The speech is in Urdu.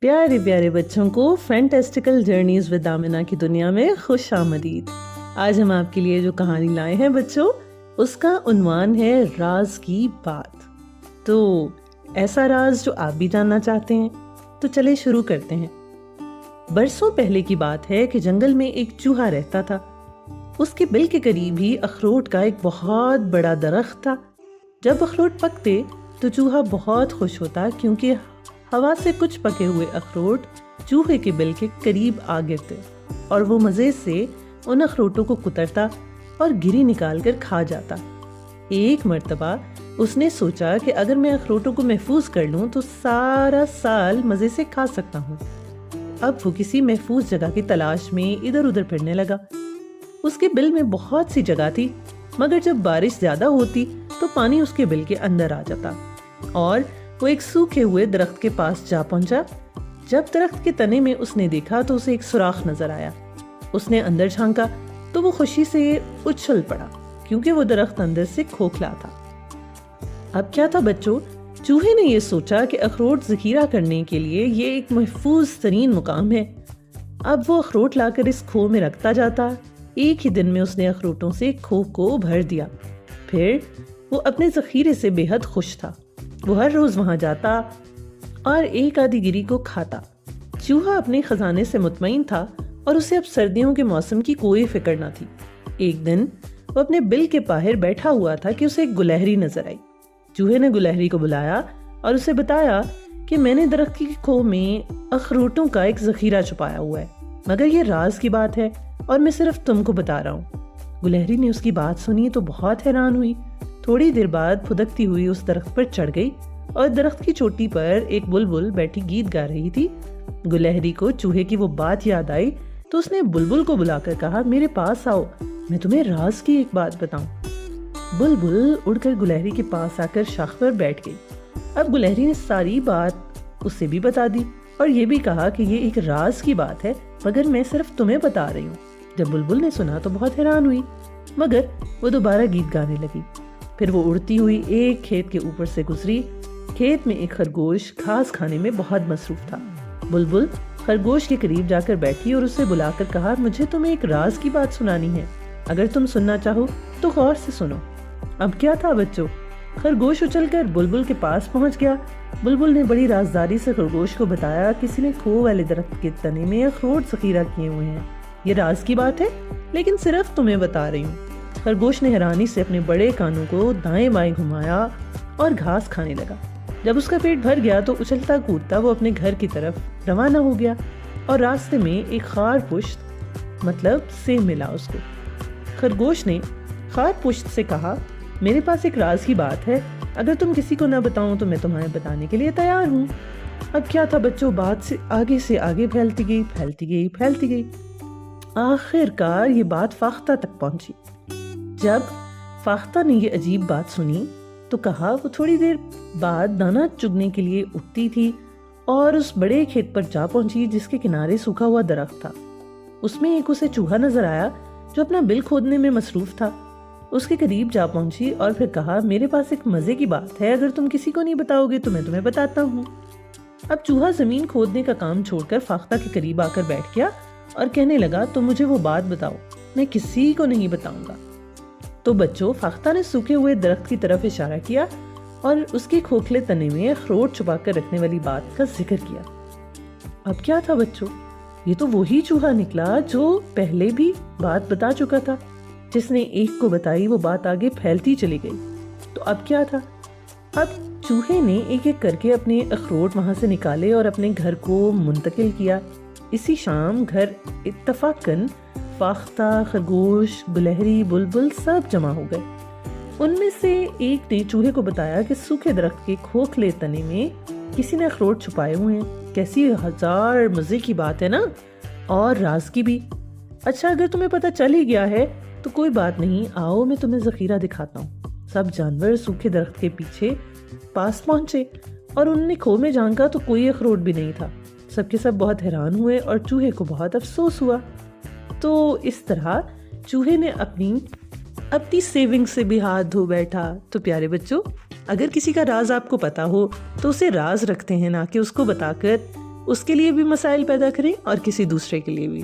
پیارے پیارے بچوں کو فینٹیسٹیکل جرنیز ود آمنہ کی دنیا میں خوش آمدید۔ آج ہم آپ کے لیے جو کہانی لائے ہیں بچوں، اس کا عنوان ہے راز کی بات۔ تو ایسا راز جو آپ بھی جاننا چاہتے ہیں، تو چلے شروع کرتے ہیں۔ برسوں پہلے کی بات ہے کہ جنگل میں ایک چوہا رہتا تھا۔ اس کے بل کے قریب ہی اخروٹ کا ایک بہت بڑا درخت تھا۔ جب اخروٹ پکتے تو چوہا بہت خوش ہوتا، کیونکہ ہوا سے کچھ پکے ہوئے اخروٹ چوہے کے بل کے قریب آ گرتے اور وہ مزے سے ان اخروٹوں کو کترتا اور گری نکال کر کھا جاتا۔ ایک مرتبہ اس نے سوچا کہ اگر میں اخروٹوں کو محفوظ کر لوں تو سارا سال مزے سے کھا سکتا ہوں۔ اب وہ کسی محفوظ جگہ کی تلاش میں ادھر ادھر پھرنے لگا۔ اس کے بل میں بہت سی جگہ تھی، مگر جب بارش زیادہ ہوتی تو پانی اس کے بل کے اندر آ جاتا اور وہ ایک سوکھے ہوئے درخت کے پاس جا پہنچا۔ جب درخت کے تنے میں اس نے دیکھا تو اسے ایک سوراخ نظر آیا۔ اس نے اندر جھانکا تو وہ خوشی سے اچھل پڑا، کیونکہ وہ درخت اندر سے کھوکھلا تھا۔ اب کیا تھا بچوں، چوہے نے یہ سوچا کہ اخروٹ ذخیرہ کرنے کے لیے یہ ایک محفوظ ترین مقام ہے۔ اب وہ اخروٹ لا کر اس کھو میں رکھتا جاتا۔ ایک ہی دن میں اس نے اخروٹوں سے کھو کو بھر دیا۔ پھر وہ اپنے ذخیرے سے بے حد خوش تھا۔ وہ ہر روز وہاں جاتا اور ایک آدھی گری کو کھاتا۔ چوہا اپنے خزانے سے مطمئن تھا اور اسے اب سردیوں کے موسم کی کوئی فکر نہ تھی۔ ایک دن وہ اپنے بل کے باہر بیٹھا ہوا تھا کہ اسے ایک گلہری نظر آئی۔ چوہے نے گلہری کو بلایا اور اسے بتایا کہ میں نے درخت کی کھو میں اخروٹوں کا ایک ذخیرہ چھپایا ہوا ہے، مگر یہ راز کی بات ہے اور میں صرف تم کو بتا رہا ہوں۔ گلہری نے اس کی بات سنی تو بہت حیران ہوئی۔ تھوڑی دیر بعد پھدکتی ہوئی اس درخت پر چڑھ گئی اور درخت کی چوٹی پر ایک بلبل بیٹھی گیت گا رہی تھی۔ گلہری کو چوہے کی وہ بات یاد آئی تو اس نے بلبل کو بلا کر کہا، میرے پاس آؤ، میں تمہیں راز کی ایک بات بتاؤں۔ بلبل اڑ کر گلہری کے پاس آ کر شاخ پر بیٹھ گئی۔ اب گلہری نے ساری بات اسے بھی بتا دی اور یہ بھی کہا کہ یہ ایک راز کی بات ہے، مگر میں صرف تمہیں بتا رہی ہوں۔ جب بلبل نے سنا تو بہت حیران ہوئی، مگر وہ دوبارہ گیت گانے لگی۔ پھر وہ اڑتی ہوئی ایک کھیت کے اوپر سے گزری۔ کھیت میں ایک خرگوش گھاس کھانے میں بہت مصروف تھا۔ بلبل خرگوش کے قریب جا کر بیٹھی اور اسے بلا کر کہا، مجھے تمہیں ایک راز کی بات سنانی ہے، اگر تم سننا چاہو تو غور سے سنو۔ اب کیا تھا بچوں، خرگوش اچھل کر بلبل کے پاس پہنچ گیا۔ بلبل نے بڑی رازداری سے خرگوش کو بتایا، کسی نے کھو والے درخت کے تنے میں اخروٹ ذخیرہ کیے ہوئے ہیں۔ یہ راز کی بات ہے، لیکن صرف تمہیں بتا رہی ہوں۔ خرگوش نے حیرانی سے اپنے بڑے کانوں کو دائیں بائیں گھمایا اور گھاس کھانے لگا۔ جب اس کا پیٹ بھر گیا تو اچھلتا کودتا وہ اپنے گھر کی طرف روانہ ہو گیا اور راستے میں ایک خار پشت سیب ملا اس کو۔ خرگوش نے خار پشت سے کہا، میرے پاس ایک راز کی بات ہے، اگر تم کسی کو نہ بتاؤں تو میں تمہیں بتانے کے لیے تیار ہوں۔ اب کیا تھا بچوں، بات سے آگے پھیلتی گئی۔ آخر کار یہ بات فاختہ تک پہنچی۔ جب فاختہ نے یہ عجیب بات سنی تو کہا، وہ تھوڑی دیر بعد دانہ چگنے کے لیے اٹھتی تھی اور اس بڑے کھیت پر جا پہنچی جس کے کنارے سوکھا ہوا درخت تھا۔ اس میں ایک اسے چوہا نظر آیا جو اپنا بل کھودنے میں مصروف تھا۔ اس کے قریب جا پہنچی اور پھر کہا، میرے پاس ایک مزے کی بات ہے، اگر تم کسی کو نہیں بتاؤ گے تو میں تمہیں بتاتا ہوں۔ اب چوہا زمین کھودنے کا کام چھوڑ کر فاختہ کے قریب آ کر بیٹھ گیا اور کہنے لگا، تم مجھے وہ بات بتاؤ، میں کسی کو نہیں بتاؤں گا۔ تو بچوں، فاختہ نے سوکھے ہوئے درخت کی طرف اشارہ کیا اور اس کے کھوکھلے تنے میں اخروٹ چھپا کر رکھنے والی بات کا ذکر کیا۔ اب کیا تھا بچوں، یہ تو وہی چوہا نکلا جو پہلے بھی بات بتا چکا تھا۔ جس نے ایک کو بتائی وہ بات آگے پھیلتی چلی گئی۔ تو اب کیا تھا، اب چوہے نے ایک ایک کر کے اپنے اخروٹ وہاں سے نکالے اور اپنے گھر کو منتقل کیا۔ اسی شام گھر اتفاقاً فاختہ، خرگوش، گلہری، بلبل سب جمع ہو گئے۔ ان میں سے ایک نے چوہے کو بتایا کہ سوکھے درخت کے کھوکھلے تنے میں کسی نے اخروٹ چھپائے ہوئے ہیں۔ کیسی ہزار مزے کی بات ہے نا، اور راز کی بھی۔ اچھا، اگر تمہیں پتہ چل ہی گیا ہے تو کوئی بات نہیں، آؤ میں تمہیں ذخیرہ دکھاتا ہوں۔ سب جانور سوکھے درخت کے پیچھے پاس پہنچے اور انہوں نے کھو میں جھانکا تو کوئی اخروٹ بھی نہیں تھا۔ سب کے سب بہت حیران ہوئے اور چوہے کو بہت افسوس ہوا۔ تو اس طرح چوہے نے اپنی سیونگ سے بھی ہاتھ دھو بیٹھا۔ تو پیارے بچوں، اگر کسی کا راز آپ کو پتا ہو تو اسے راز رکھتے ہیں، نہ کہ اس کو بتا کر اس کے لیے بھی مسائل پیدا کریں اور کسی دوسرے کے لیے بھی.